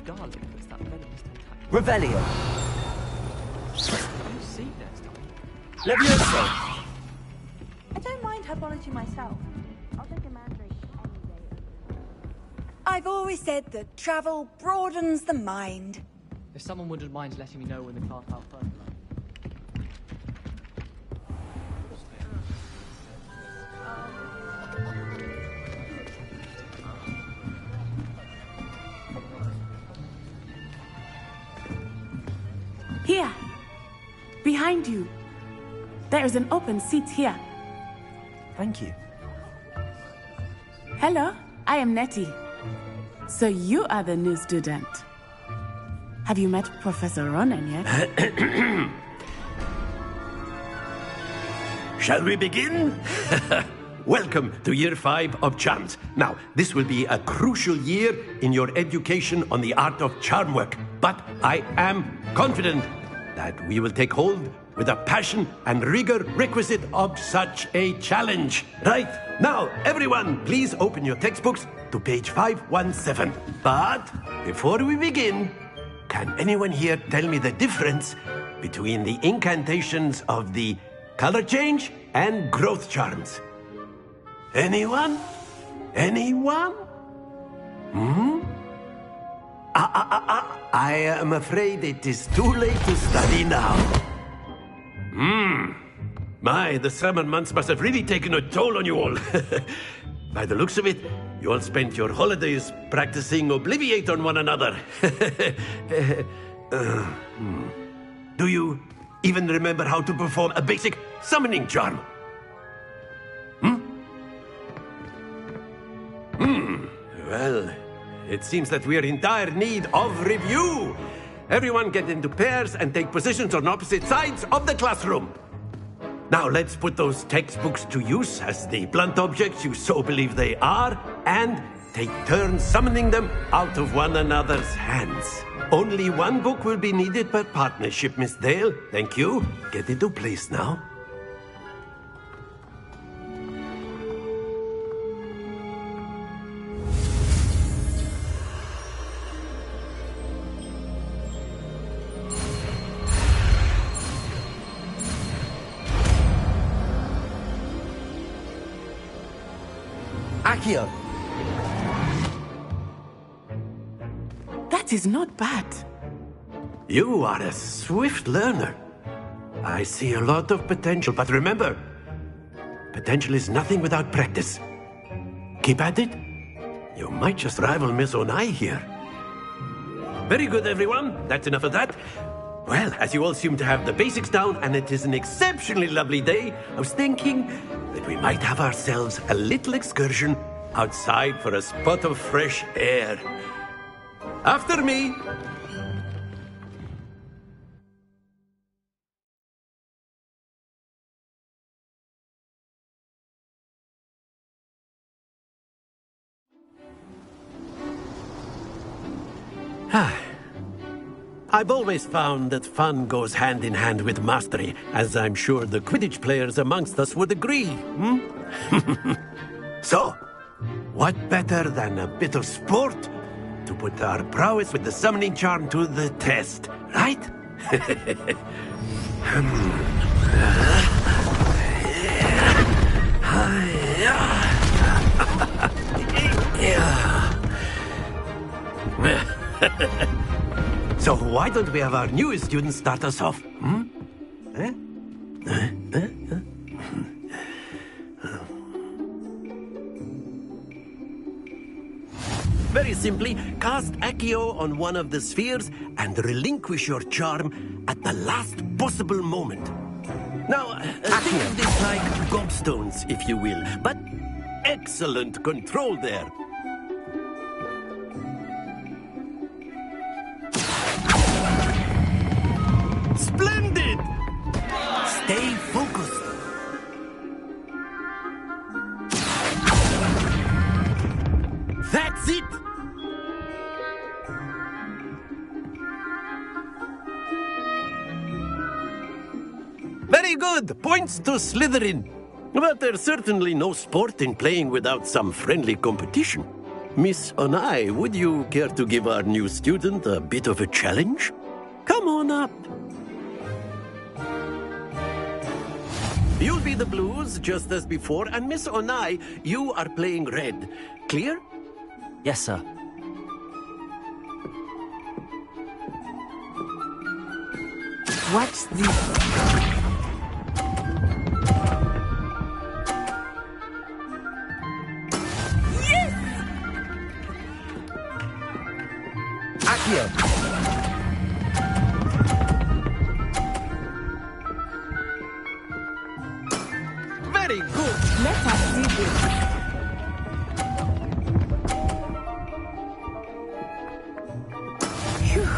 garlic puts that venomous tentacle. Revelio. You see next time. Levioso. I don't mind herbology myself. I'll take a mandrake any day. I've always said that travel broadens the mind. If someone wouldn't mind letting me know when the car's out further. Here. Behind you. There is an open seat here. Thank you. Hello, I am Nettie. So you are the new student. Have you met Professor Ronan yet? Shall we begin? Welcome to Year 5 of Charms. Now, this will be a crucial year in your education on the art of charm work. But I am confident that we will take hold with the passion and rigor requisite of such a challenge. Right, now, everyone, please open your textbooks to page 517. But before we begin, can anyone here tell me the difference between the incantations of the color change and growth charms? Anyone? Anyone? I am afraid it is too late to study now. My, the summer months must have really taken a toll on you all. By the looks of it, you all spent your holidays practicing Obliviate on one another. Do you even remember how to perform a basic summoning charm? Well, it seems that we are in dire need of review. Everyone get into pairs and take positions on opposite sides of the classroom. Now let's put those textbooks to use as the blunt objects you so believe they are, and take turns summoning them out of one another's hands. Only one book will be needed per partnership, Miss Dale. Thank you. Get into place now. Accio. That is not bad. You are a swift learner. I see a lot of potential, but remember, potential is nothing without practice. Keep at it. You might just rival Miss Onai here. Very good, everyone. That's enough of that. Well, as you all seem to have the basics down, and it is an exceptionally lovely day, I was thinking that we might have ourselves a little excursion outside for a spot of fresh air. After me. I've always found that fun goes hand in hand with mastery, as I'm sure the Quidditch players amongst us would agree. So, what better than a bit of sport to put our prowess with the summoning charm to the test, right? So why don't we have our newest student start us off? Very simply, cast Accio on one of the spheres and relinquish your charm at the last possible moment. Now, think of this like gobstones, if you will, but excellent control there. Splendid! Stay focused. That's it! Very good! Points to Slytherin. But there's certainly no sport in playing without some friendly competition. Miss Onai, would you care to give our new student a bit of a challenge? Come on up. You'll be the blues, just as before, and Miss Onai, you are playing red. Clear? Yes, sir. Watch this. Accio. Very good. Let us see this. Phew.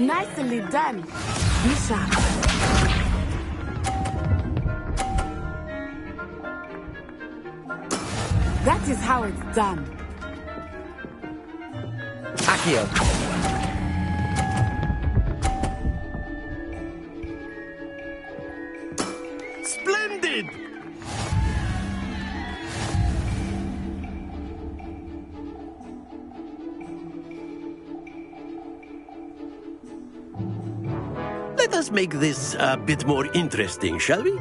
Nicely done, Bishop. That is how it's done. Accio. Splendid! Let us make this a bit more interesting, shall we?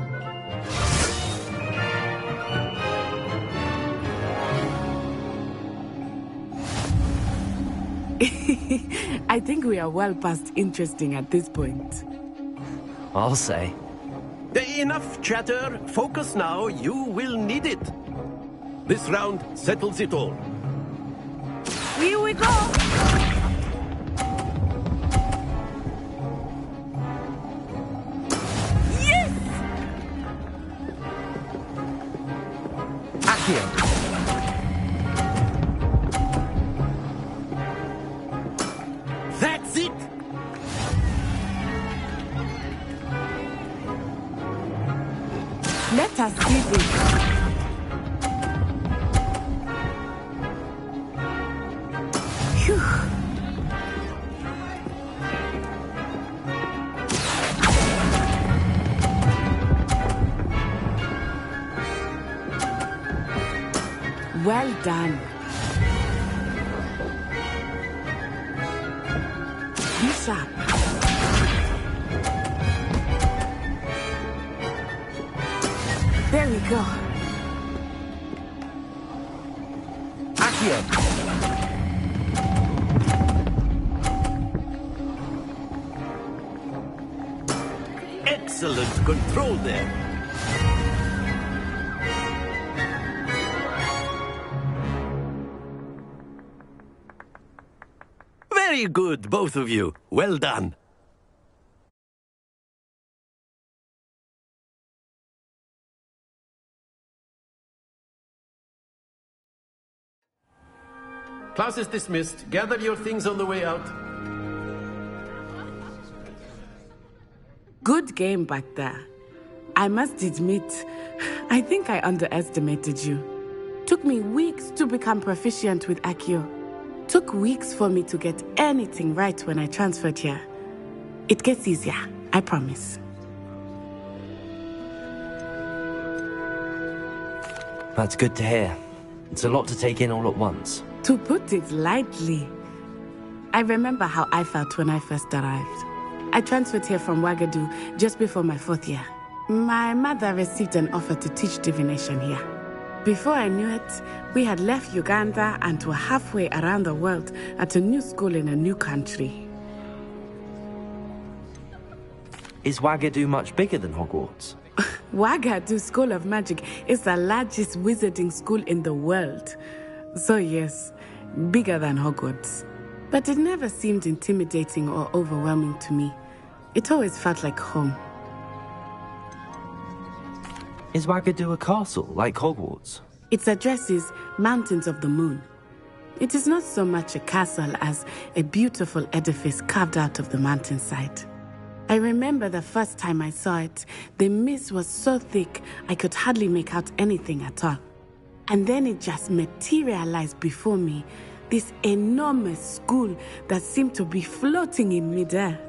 I think we are well past interesting at this point. I'll say. Enough chatter. Focus now. You will need it. This round settles it all. Here we go! Yes! Accio. That's it. Let us see this. Phew. Well done. Bishop. There we go. Accio. Excellent control there. Very good, both of you. Well done. Class is dismissed. Gather your things on the way out. Good game back there. I must admit, I think I underestimated you. Took me weeks to become proficient with Accio. Took weeks for me to get anything right when I transferred here. It gets easier, I promise. That's good to hear. It's a lot to take in all at once. To put it lightly, I remember how I felt when I first arrived. I transferred here from Ouagadougou just before my 4th year. My mother received an offer to teach divination here. Before I knew it, we had left Uganda and were halfway around the world at a new school in a new country. Is Ouagadougou much bigger than Hogwarts? Ouagadougou School of Magic is the largest wizarding school in the world. So yes, bigger than Hogwarts. But it never seemed intimidating or overwhelming to me. It always felt like home. Is Ouagadougou a castle, like Hogwarts? Its address is Mountains of the Moon. It is not so much a castle as a beautiful edifice carved out of the mountainside. I remember the first time I saw it, the mist was so thick I could hardly make out anything at all. And then it just materialized before me, this enormous school that seemed to be floating in midair.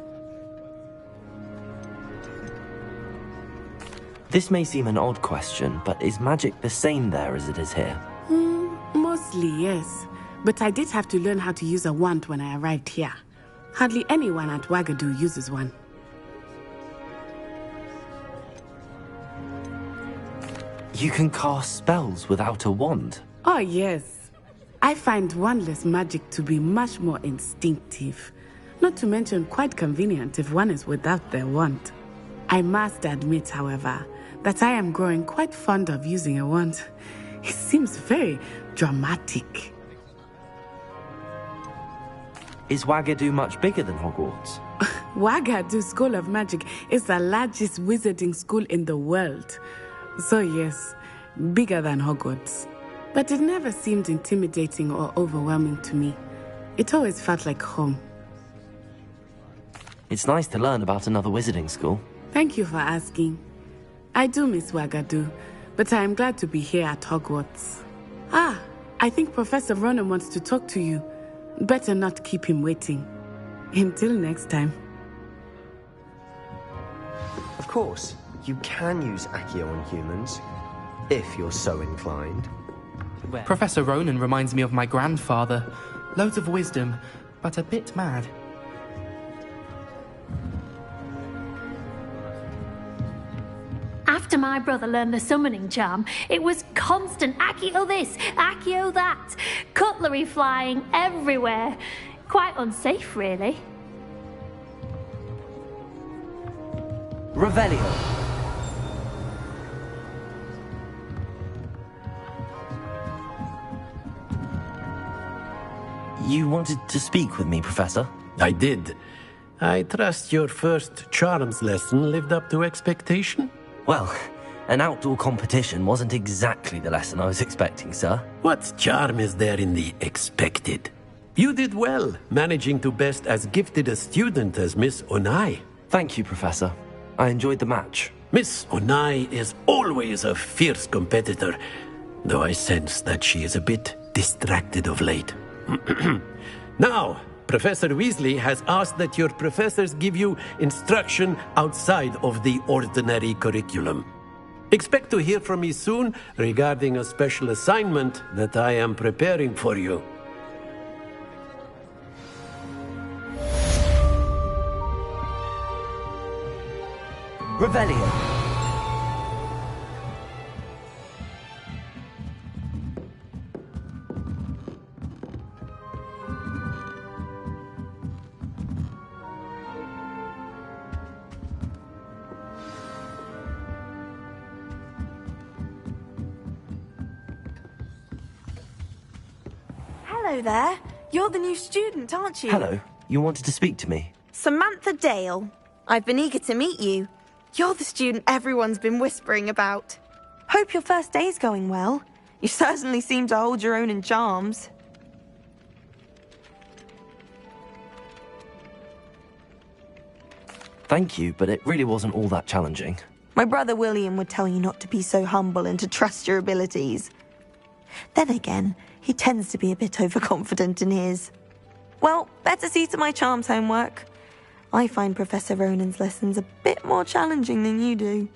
This may seem an odd question, but is magic the same there as it is here? Mostly, yes. But I did have to learn how to use a wand when I arrived here. Hardly anyone at Wagadu uses one. You can cast spells without a wand? Oh, yes. I find wandless magic to be much more instinctive. Not to mention quite convenient if one is without their wand. I must admit, however, that I am growing quite fond of using a wand. It seems very dramatic. Is Wagadu much bigger than Hogwarts? Wagadu School of Magic is the largest wizarding school in the world. So yes, bigger than Hogwarts. But it never seemed intimidating or overwhelming to me. It always felt like home. It's nice to learn about another wizarding school. Thank you for asking. I do miss Wagadu, but I am glad to be here at Hogwarts. Ah, I think Professor Ronan wants to talk to you. Better not keep him waiting. Until next time. Of course, you can use Accio on humans, if you're so inclined. Professor Ronan reminds me of my grandfather. Loads of wisdom, but a bit mad. After my brother learned the summoning charm, it was constant Accio this, Accio that. Cutlery flying everywhere. Quite unsafe, really. Revelio. You wanted to speak with me, Professor? I did. I trust your first charms lesson lived up to expectation? Well, an outdoor competition wasn't exactly the lesson I was expecting, sir. What charm is there in the expected? You did well, managing to best as gifted a student as Miss Onai. Thank you, Professor. I enjoyed the match. Miss Onai is always a fierce competitor, though I sense that she is a bit distracted of late. Now, Professor Weasley has asked that your professors give you instruction outside of the ordinary curriculum. Expect to hear from me soon regarding a special assignment that I am preparing for you. Revelio. Hello there. You're the new student, aren't you? Hello. You wanted to speak to me? Samantha Dale. I've been eager to meet you. You're the student everyone's been whispering about. Hope your first day's going well. You certainly seem to hold your own in charms. Thank you, but it really wasn't all that challenging. My brother William would tell you not to be so humble and to trust your abilities. Then again, he tends to be a bit overconfident in his. Well, better see to my charms homework. I find Professor Ronan's lessons a bit more challenging than you do.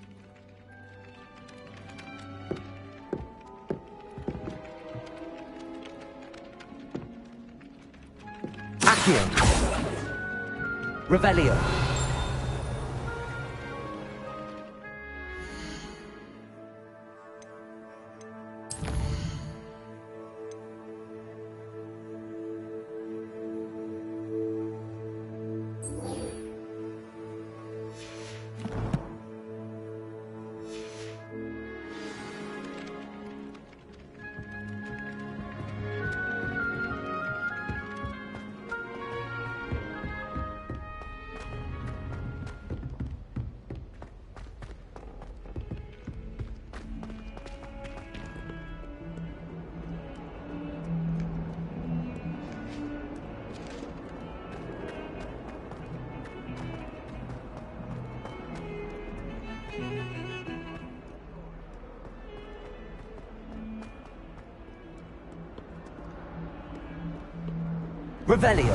Accio. Revelio. Revelio.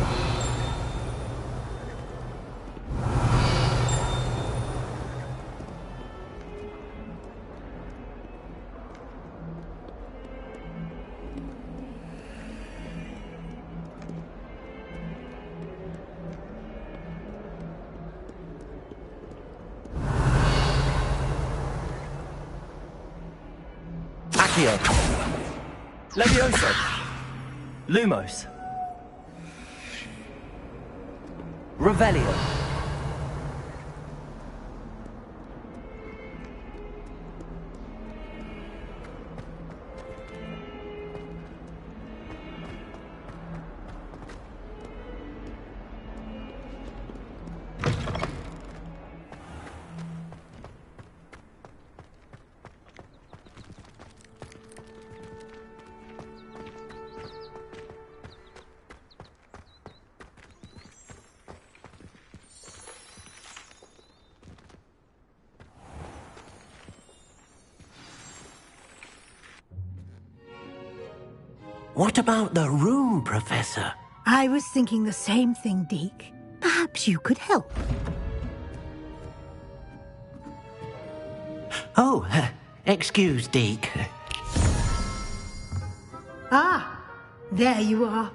Accio. Levioso. Lumos. Revelio. What about the room, Professor? I was thinking the same thing, Deke. Perhaps you could help. Oh, excuse, Deke. Ah, there you are.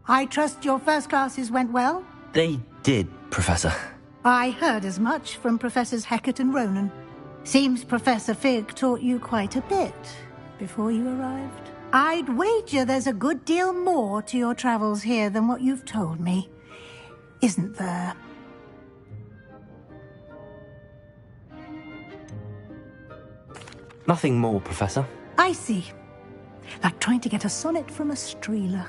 I trust your first classes went well? They did, Professor. I heard as much from Professors Hecat and Ronan. Seems Professor Fig taught you quite a bit before you arrived. I'd wager there's a good deal more to your travels here than what you've told me. Isn't there? Nothing more, Professor. I see. Like trying to get a sonnet from a streeler.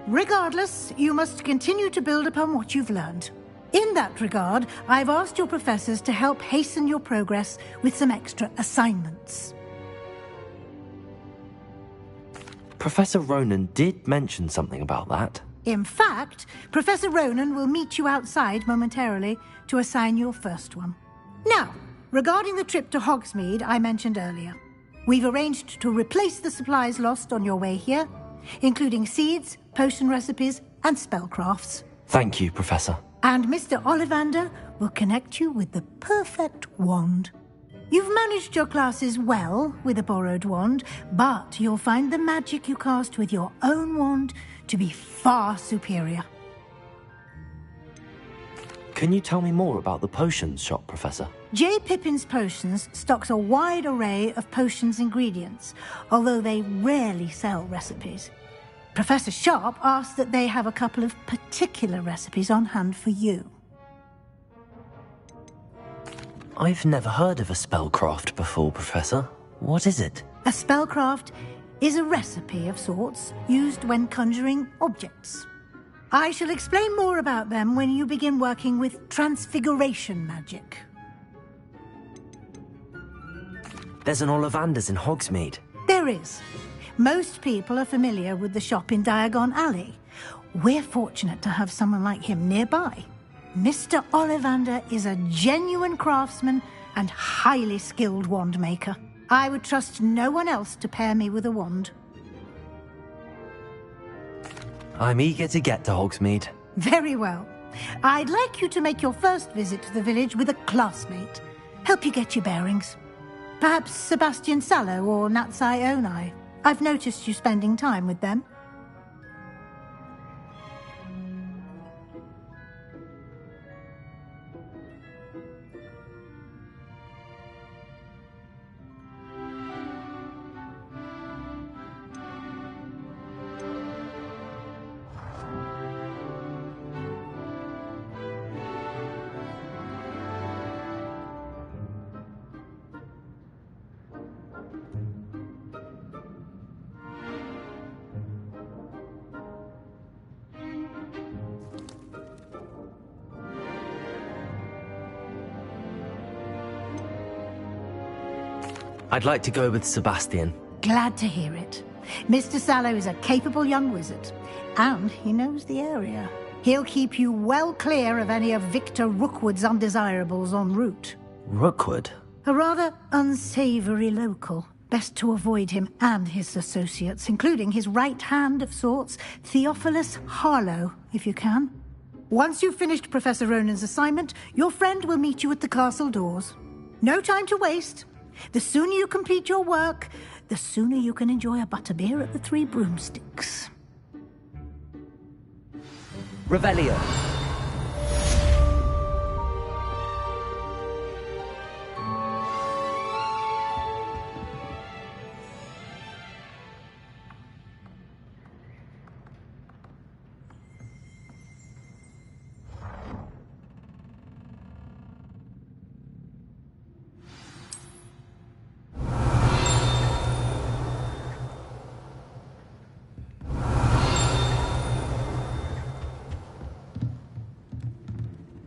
Regardless, you must continue to build upon what you've learned. In that regard, I've asked your professors to help hasten your progress with some extra assignments. Professor Ronan did mention something about that. In fact, Professor Ronan will meet you outside momentarily to assign your first one. Now, regarding the trip to Hogsmeade I mentioned earlier, we've arranged to replace the supplies lost on your way here, including seeds, potion recipes, and spellcrafts. Thank you, Professor. And Mr. Ollivander will connect you with the perfect wand. You've managed your classes well with a borrowed wand, but you'll find the magic you cast with your own wand to be far superior. Can you tell me more about the potions shop, Professor? J. Pippin's Potions stocks a wide array of potions ingredients, although they rarely sell recipes. Professor Sharp asked that they have a couple of particular recipes on hand for you. I've never heard of a spellcraft before, Professor. What is it? A spellcraft is a recipe of sorts used when conjuring objects. I shall explain more about them when you begin working with transfiguration magic. There's an Ollivander's in Hogsmeade. There is. Most people are familiar with the shop in Diagon Alley. We're fortunate to have someone like him nearby. Mr. Ollivander is a genuine craftsman and highly skilled wand maker. I would trust no one else to pair me with a wand. I'm eager to get to Hogsmeade. Very well. I'd like you to make your first visit to the village with a classmate. Help you get your bearings. Perhaps Sebastian Sallow or Natsai Onai. I've noticed you spending time with them. I'd like to go with Sebastian. Glad to hear it. Mr. Sallow is a capable young wizard, and he knows the area. He'll keep you well clear of any of Victor Rookwood's undesirables en route. Rookwood? A rather unsavory local. Best to avoid him and his associates, including his right hand of sorts, Theophilus Harlow, if you can. Once you've finished Professor Ronan's assignment, your friend will meet you at the castle doors. No time to waste. The sooner you complete your work, the sooner you can enjoy a butterbeer at the Three Broomsticks. Revelio.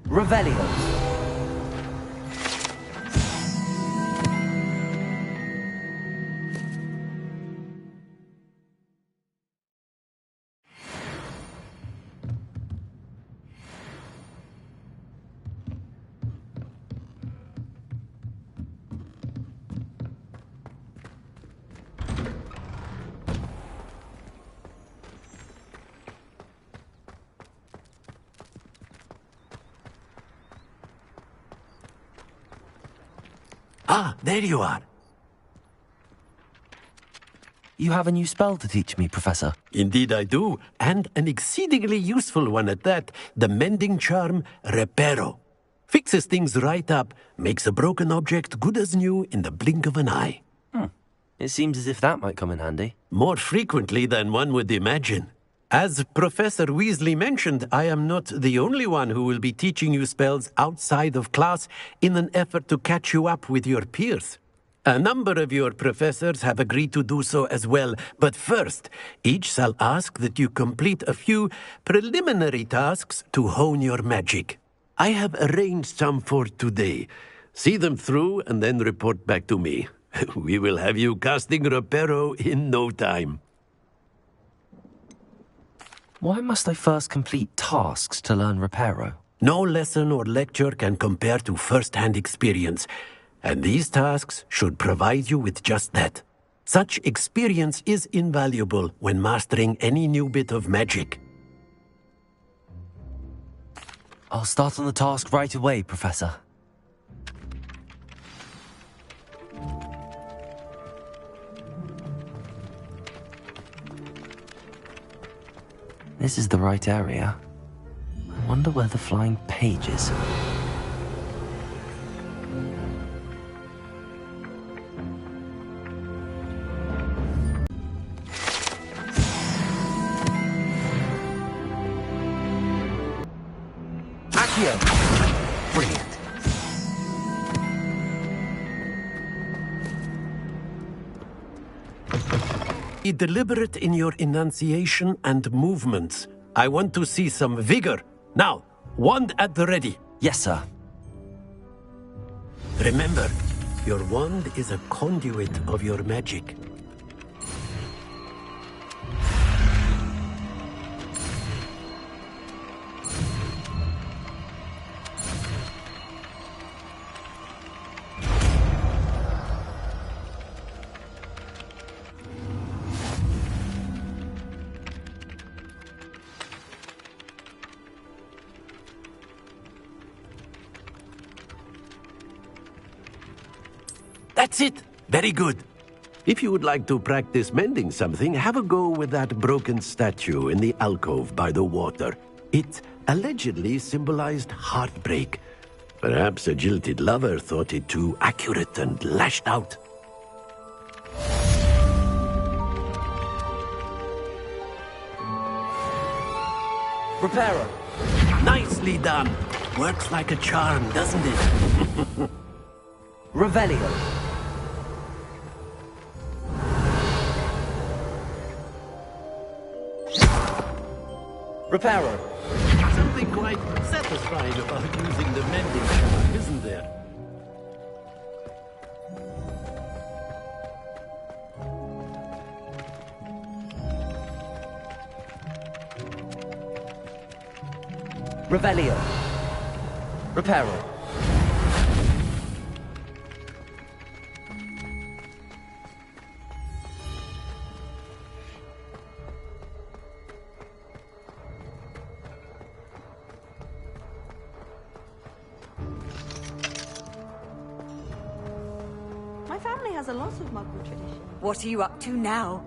Revelio. Ah, there you are. You have a new spell to teach me, Professor. Indeed I do, and an exceedingly useful one at that. The mending charm, Reparo. Fixes things right up, makes a broken object good as new in the blink of an eye. It seems as if that might come in handy. More frequently than one would imagine. As Professor Weasley mentioned, I am not the only one who will be teaching you spells outside of class in an effort to catch you up with your peers. A number of your professors have agreed to do so as well, but first, each shall ask that you complete a few preliminary tasks to hone your magic. I have arranged some for today. See them through and then report back to me. We will have you casting Reparo in no time. Why must I first complete tasks to learn Reparo? No lesson or lecture can compare to first-hand experience, and these tasks should provide you with just that. Such experience is invaluable when mastering any new bit of magic. I'll start on the task right away, Professor. This is the right area. I wonder where the flying page is. Accio! Brilliant. Be deliberate in your enunciation and movements. I want to see some vigor. Now, wand at the ready. Yes, sir. Remember, your wand is a conduit of your magic. That's it! Very good. If you would like to practice mending something, have a go with that broken statue in the alcove by the water. It allegedly symbolized heartbreak. Perhaps a jilted lover thought it too accurate and lashed out. Reparo. Nicely done. Works like a charm, doesn't it? Revelio. Reparo. Something quite satisfying about using the mending charm, isn't there? Revelio. Reparo. I has a lot of Muggle tradition. What are you up to now?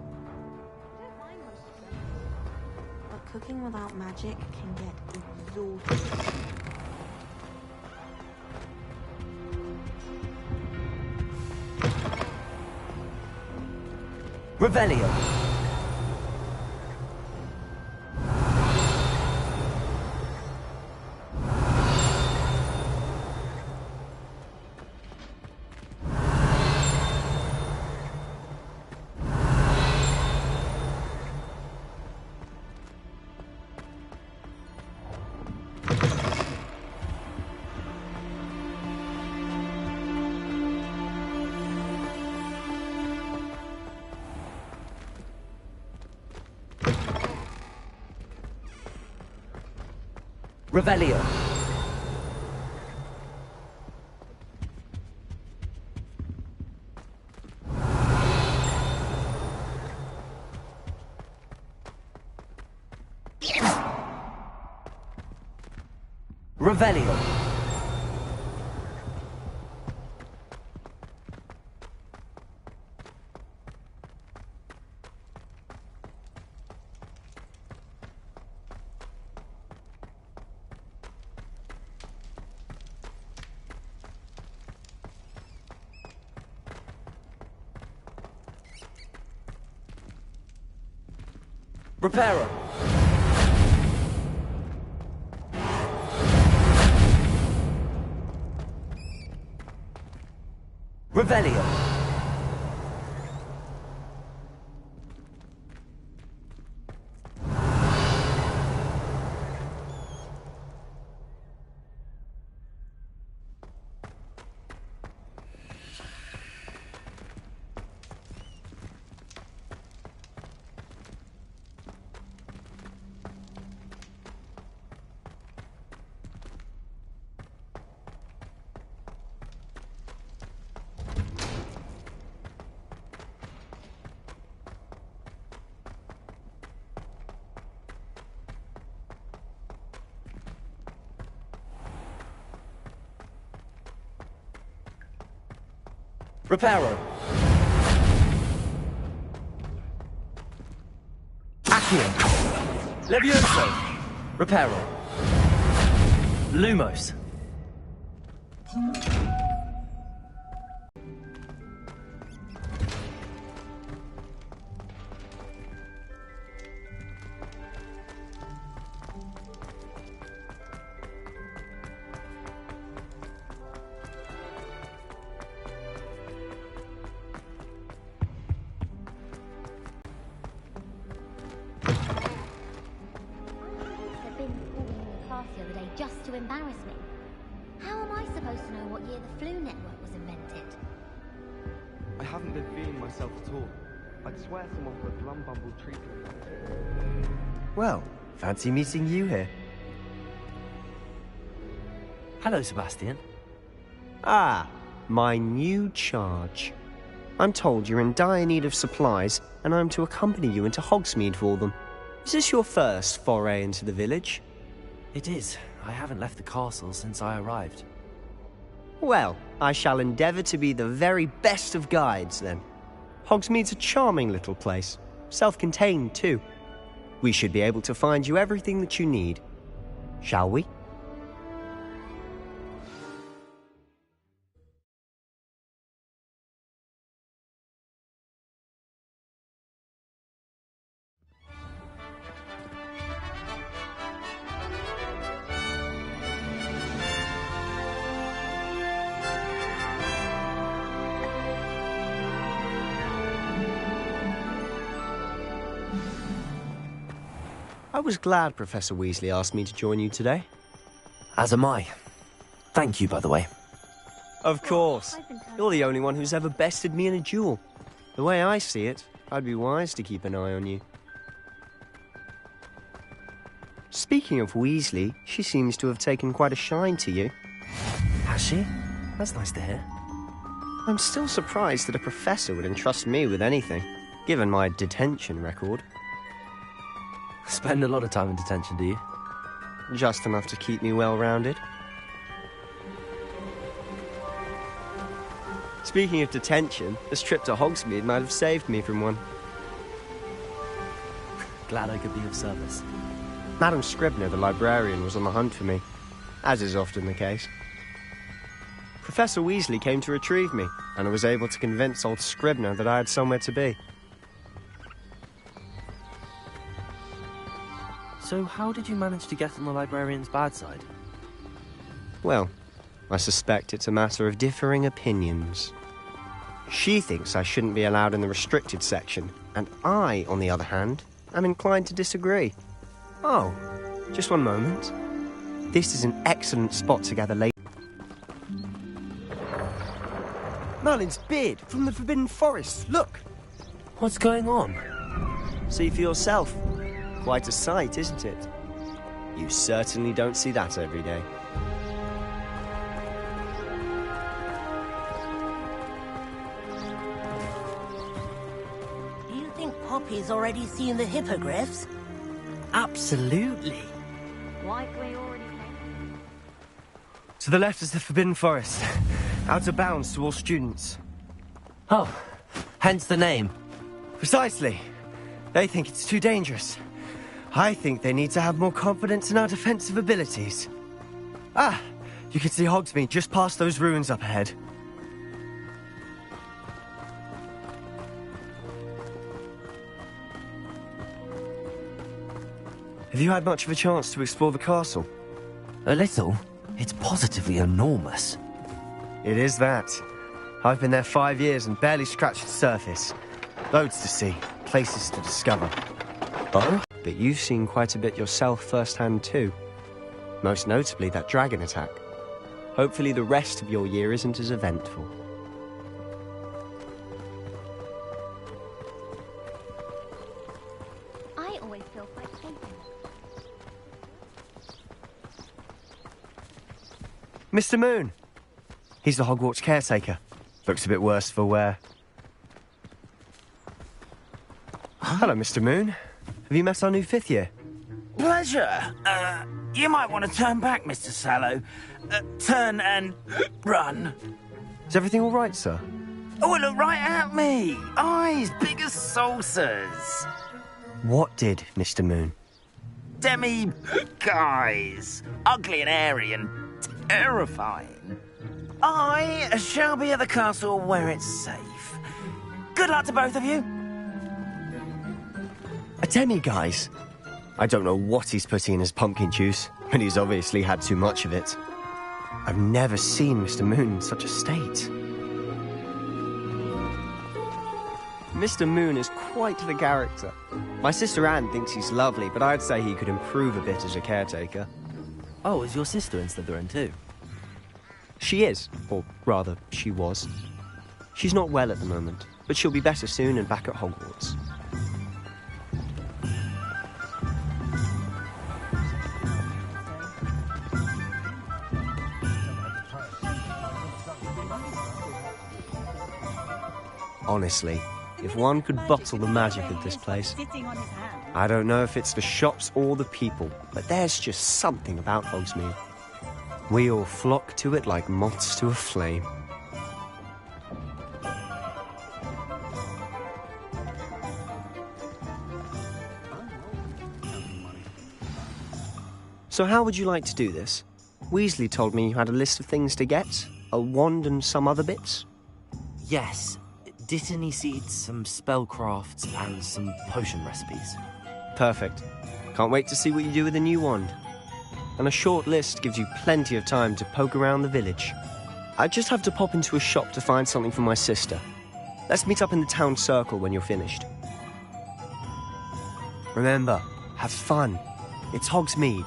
But cooking without magic can get exhausting. Revelio. Revelio. Revelio. Reparo. Revelio. Reparo. Accio. Levioso. Reparo. Lumos. The other day just to embarrass me. How am I supposed to know what year the flu network was invented? I haven't been feeling myself at all. I'd swear someone put Glumbumble treatment. Well, fancy meeting you here. Hello, Sebastian. Ah, my new charge. I'm told you're in dire need of supplies, and I'm to accompany you into Hogsmeade for them. Is this your first foray into the village? It is. I haven't left the castle since I arrived. Well, I shall endeavour to be the very best of guides, then. Hogsmeade's a charming little place. Self-contained, too. We should be able to find you everything that you need. Shall we? I was glad Professor Weasley asked me to join you today. As am I. Thank you, by the way. Of course. You're the only one who's ever bested me in a duel. The way I see it, I'd be wise to keep an eye on you. Speaking of Weasley, she seems to have taken quite a shine to you. Has she? That's nice to hear. I'm still surprised that a professor would entrust me with anything, given my detention record. Spend a lot of time in detention, do you? Just enough to keep me well-rounded. Speaking of detention, this trip to Hogsmeade might have saved me from one. Glad I could be of service. Madam Scribner, the librarian, was on the hunt for me, as is often the case. Professor Weasley came to retrieve me, and I was able to convince old Scribner that I had somewhere to be. So how did you manage to get on the librarian's bad side? Well, I suspect it's a matter of differing opinions. She thinks I shouldn't be allowed in the restricted section, and I, on the other hand, am inclined to disagree. Oh, just one moment. This is an excellent spot to gather late. Merlin's beard from the Forbidden Forest, look! What's going on? See for yourself. Quite a sight, isn't it? You certainly don't see that every day. Do you think Poppy's already seen the hippogriffs? Absolutely. Like we already came. To the left is the Forbidden Forest. Out of bounds to all students. Oh, hence the name. Precisely. They think it's too dangerous. I think they need to have more confidence in our defensive abilities. Ah, you can see Hogsmeade just past those ruins up ahead. Have you had much of a chance to explore the castle? A little. It's positively enormous. It is that. I've been there 5 years and barely scratched the surface. Loads to see, places to discover. Oh? But you've seen quite a bit yourself firsthand too. Most notably that dragon attack. Hopefully the rest of your year isn't as eventful. I always feel quite taken. Mr. Moon! He's the Hogwarts caretaker. Looks a bit worse for wear. Hello, Mr. Moon. Have you met our new 5th year? Pleasure. You might want to turn back, Mr. Sallow. Turn and run. Is everything all right, sir? Oh, look right at me. Eyes big as saucers. What did, Mr. Moon? Guys. Ugly and airy and terrifying. I shall be at the castle where it's safe. Good luck to both of you. A demi-guise? I don't know what he's putting in his pumpkin juice, but he's obviously had too much of it. I've never seen Mr. Moon in such a state. Mr. Moon is quite the character. My sister Anne thinks he's lovely, but I'd say he could improve a bit as a caretaker. Oh, is your sister in Slytherin too? She is, or rather, she was. She's not well at the moment, but she'll be better soon and back at Hogwarts. Honestly, if one could bottle the magic of this place. I don't know if it's the shops or the people, but there's just something about Hogsmeade. We all flock to it like moths to a flame. So how would you like to do this? Weasley told me you had a list of things to get, a wand and some other bits. Yes. Dittany seeds, some spellcrafts, and some potion recipes. Perfect. Can't wait to see what you do with the new wand. And a short list gives you plenty of time to poke around the village. I just have to pop into a shop to find something for my sister. Let's meet up in the town circle when you're finished. Remember, have fun. It's Hogsmeade.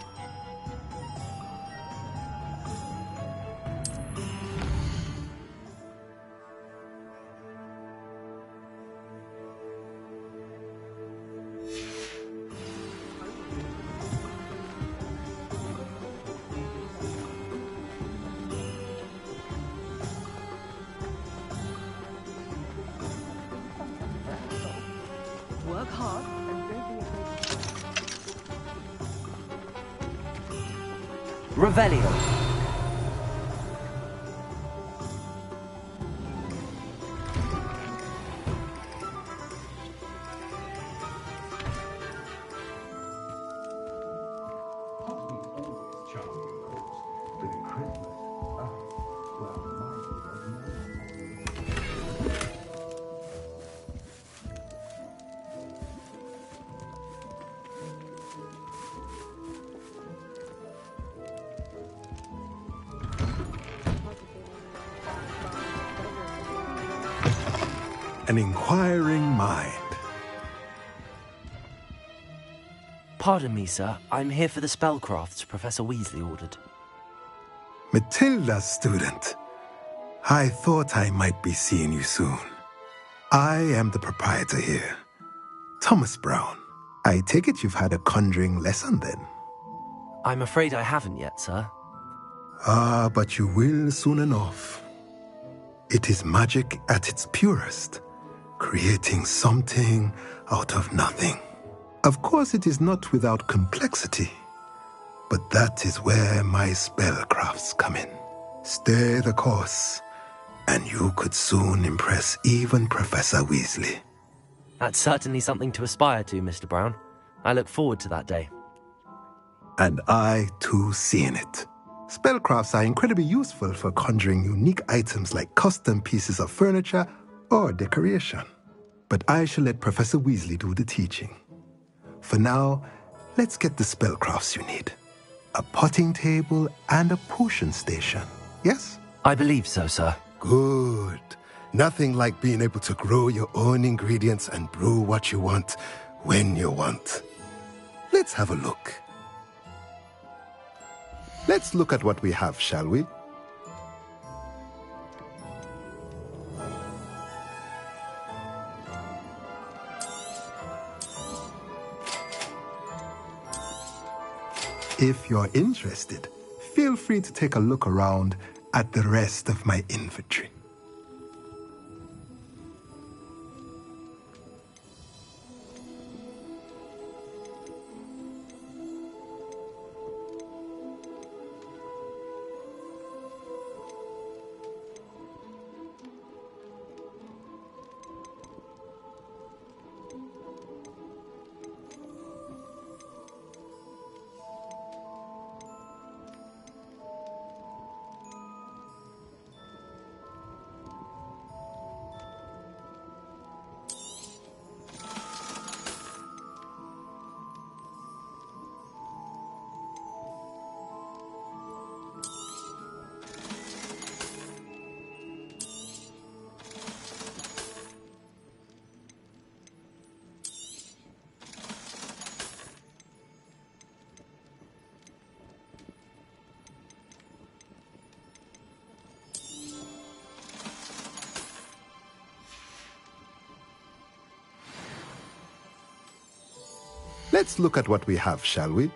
Work hard and don't be afraid. Revelio. an inquiring mind. Pardon me, sir. I'm here for the spellcrafts Professor Weasley ordered. Matilda's student. I thought I might be seeing you soon. I am the proprietor here, Thomas Brown. I take it you've had a conjuring lesson then? I'm afraid I haven't yet, sir. Ah, but you will soon enough. It is magic at its purest, creating something out of nothing. Of course, it is not without complexity, but that is where my spellcrafts come in. Stay the course, and you could soon impress even Professor Weasley. That's certainly something to aspire to, Mr. Brown. I look forward to that day. And I, too, see in it. Spellcrafts are incredibly useful for conjuring unique items like custom pieces of furniture or decoration. But I shall let Professor Weasley do the teaching. For now, let's get the spellcrafts you need. A potting table and a potion station, yes? I believe so, sir. Good. Nothing like being able to grow your own ingredients and brew what you want when you want. Let's have a look. Let's look at what we have, shall we? If you're interested, feel free to take a look around at the rest of my inventory. Let's look at what we have, shall we?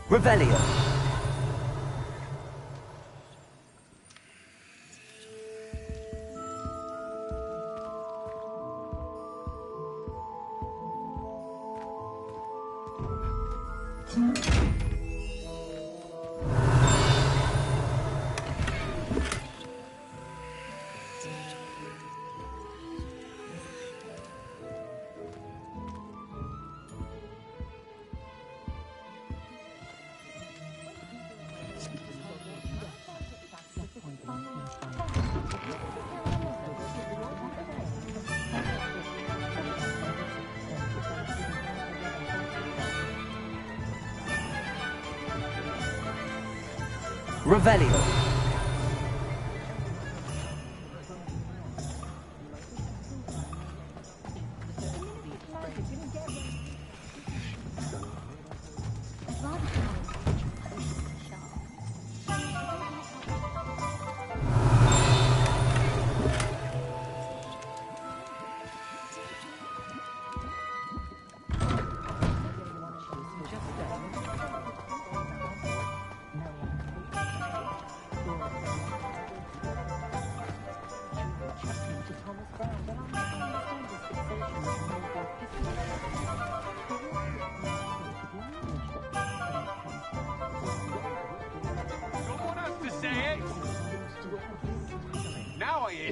Revelio. Revelio.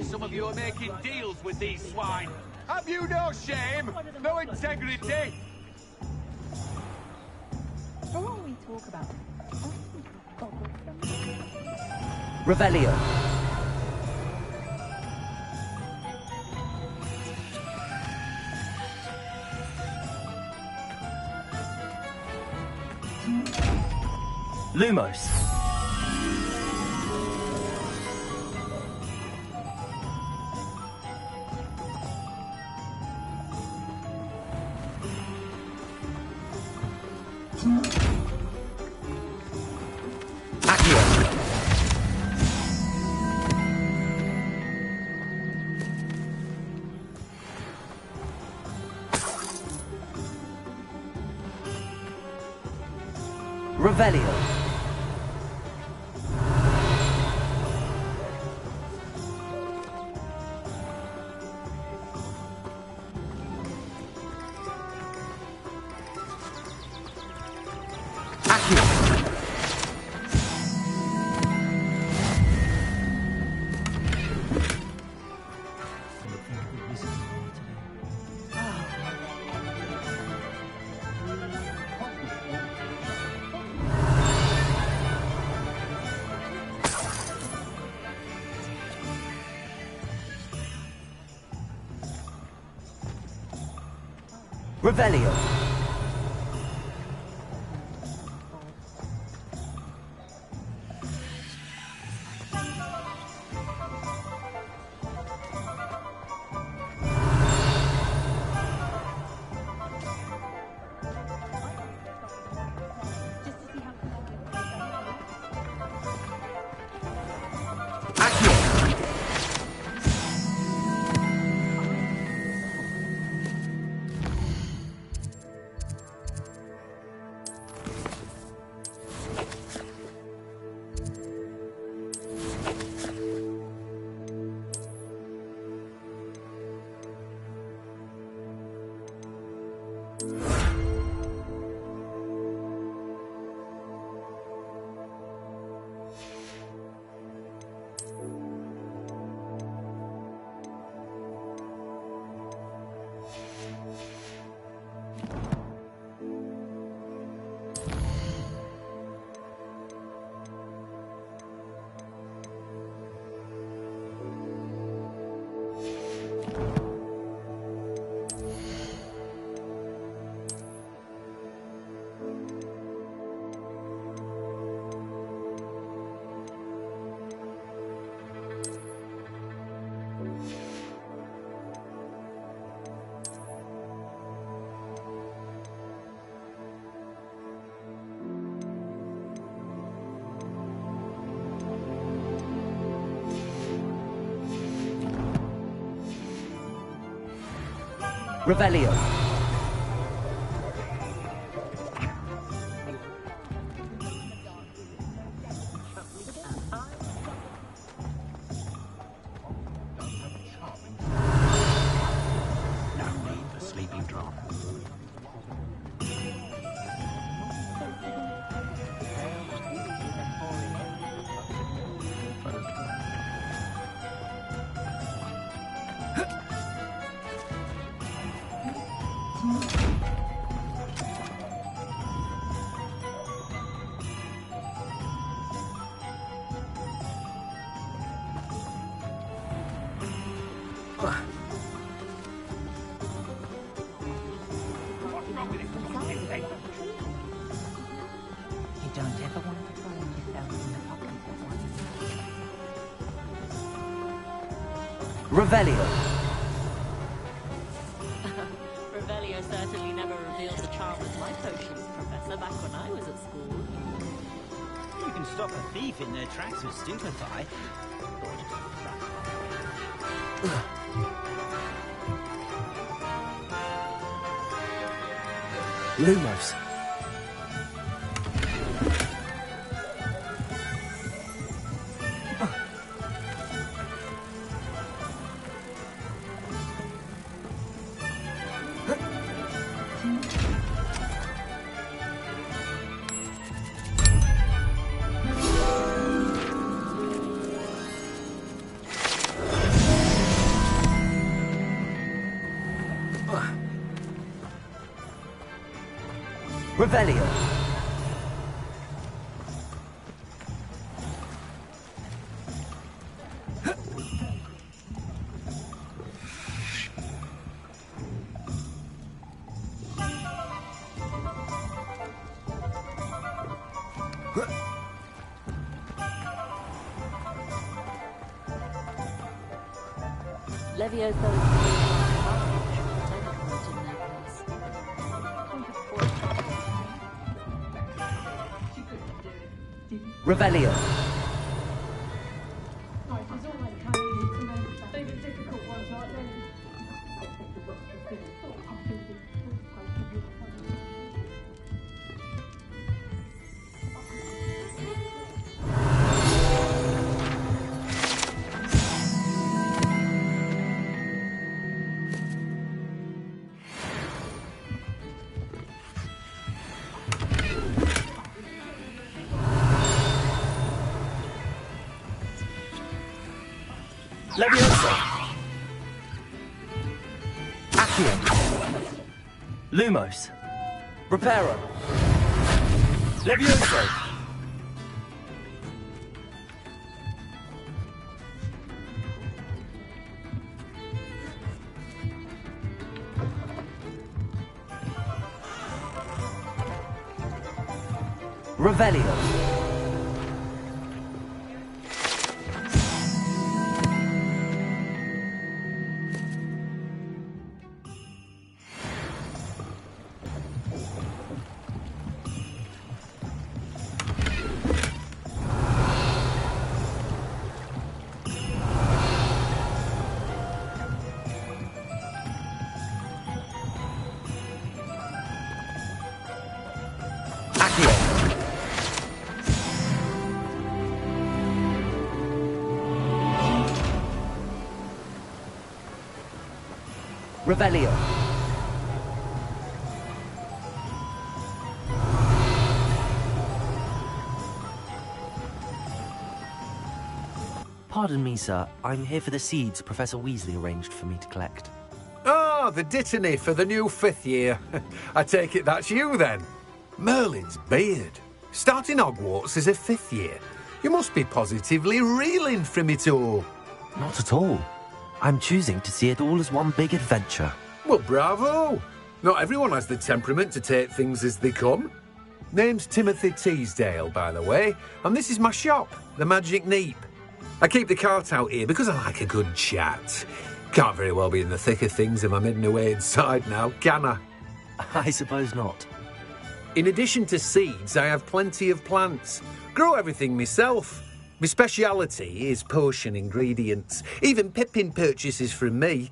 Some of you are making deals with these swine. Have you no shame? No integrity? What we talk about? Revelio. Lumos. Revelio. Revelio. Revelio. No need for sleeping drop. You don't ever want to find yourself in the pocket of one. Revelio. Revelio certainly never revealed the charm of my potions, Professor, back when I was at school. You can stop a thief in their tracks with Stupefy. Lumos. Revelio. Levio's those Revelio. Levioso. Accio. Lumos. Reparo. Levioso. Revelio. Revelio. Pardon me, sir. I'm here for the seeds Professor Weasley arranged for me to collect. Ah, the dittany for the new 5th year. I take it that's you, then. Merlin's beard. Starting Hogwarts as a 5th year. You must be positively reeling from it all. Not at all. I'm choosing to see it all as one big adventure. Well, bravo. Not everyone has the temperament to take things as they come. Name's Timothy Teasdale, by the way, and this is my shop, the Magic Neep. I keep the cart out here because I like a good chat. Can't very well be in the thick of things if I'm hidden away inside now, can I? I suppose not. In addition to seeds, I have plenty of plants. Grow everything myself. My speciality is potion ingredients. Even Pippin purchases from me.